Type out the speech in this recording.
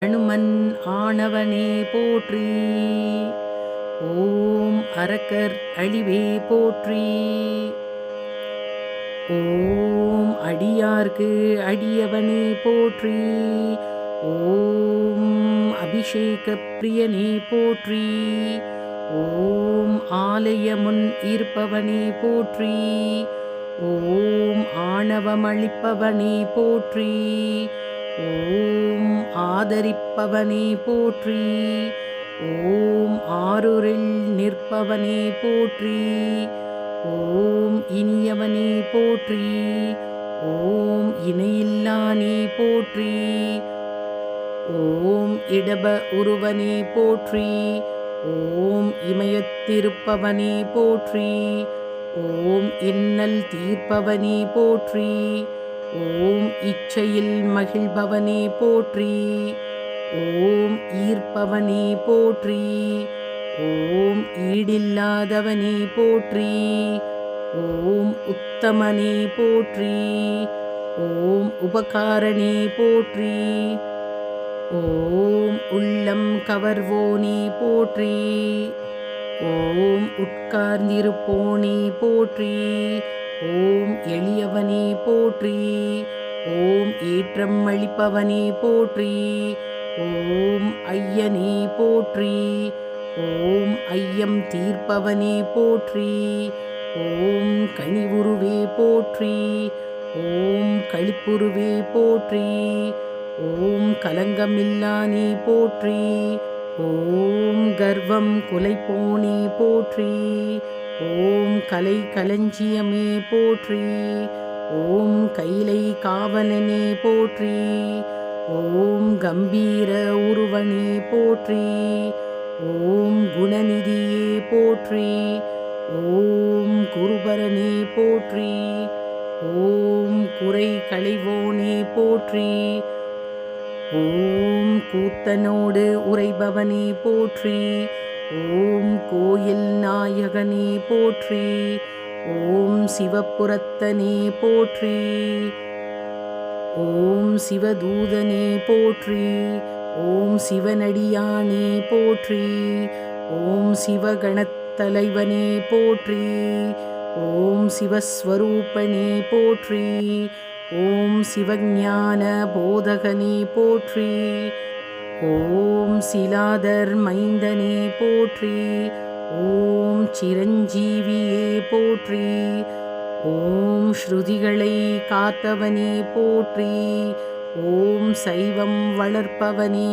அனுமன் ஆனவனே போற்றி. ஓம் அரக்கர் அழிவே போற்றி. ஓம் அடியார்க்கு அடியவனே போற்றி. ஓம் அபிஷேக பிரியனே போற்றி. ஓம் ஆலயமுன் இருப்பவனே போற்றி. ஓம் ஆணவமளிப்பவனே போற்றி. ஓம் ஆதரிப்பவனே போற்றி. ஓம் ஆரூரில் நிற்பவனே போற்றி. ஓம் இனியவனே போற்றி. ஓம் இணையில்லானே போற்றி. ஓம் இடப உருவனே போற்றி. ஓம் இமயத்திருப்பவனே போற்றி. ஓம் இன்னல் தீர்ப்பவனே போற்றி. ஓம் இச்சையில் மகிழ்பவனே போற்றி. ஓம் ஈர்ப்பவனே போற்றி. ஓம் ஈடில்லாதவனே போற்றி. ஓம் உத்தமனே போற்றி. ஓம் உபகாரணே போற்றி. ஓம் உள்ளம் கவர்வோனே போற்றி. ஓம் உட்கார்ந்திருப்போனே போற்றி. ஓம் எளியவனே போற்றி. ஓம் ஏற்றம் அளிப்பவனே போற்றி. ஓம் ஐயனே போற்றி. ஓம் ஐயம் தீர்ப்பவனே போற்றி. ஓம் கனிவுருவே போற்றி. ஓம் களிப்புருவே போற்றி. ஓம் கலங்கமில்லானே போற்றி. ஓம் கர்வம் குலைப்போனே போற்றி. ஓம் கலை களஞ்சியமே போற்றி. ஓம் கைலை காவலனே போற்றி. ஓம் கம்பீர உருவனே போற்றி. ஓம் குணநிதியே போற்றி. ஓம் குருபரனே போற்றி. ஓம் குறை களைவோனே போற்றி. ஓம் கூத்தனோடு உறைபவனே போற்றி. ஓம் கோயில் நாயகனே போற்றி. ஓம் சிவபுரத்தனே போற்றி. ஓம் சிவதூதனே போற்றி. ஓம் சிவனடியானே போற்றி. ஓம் சிவகணத்தலைவனே போற்றி. ஓம் சிவஸ்வரூபனே போற்றி. ஓம் சிவஞான போதகனே போற்றி. ஓம் சிலாதர் மைந்தனே போற்றி. ஓம் சிரஞ்சீவியே போற்றி. ஓம் ஸ்ருதிகளை காத்தவனே போற்றி. ஓம் சைவம் வளர்ப்பவனே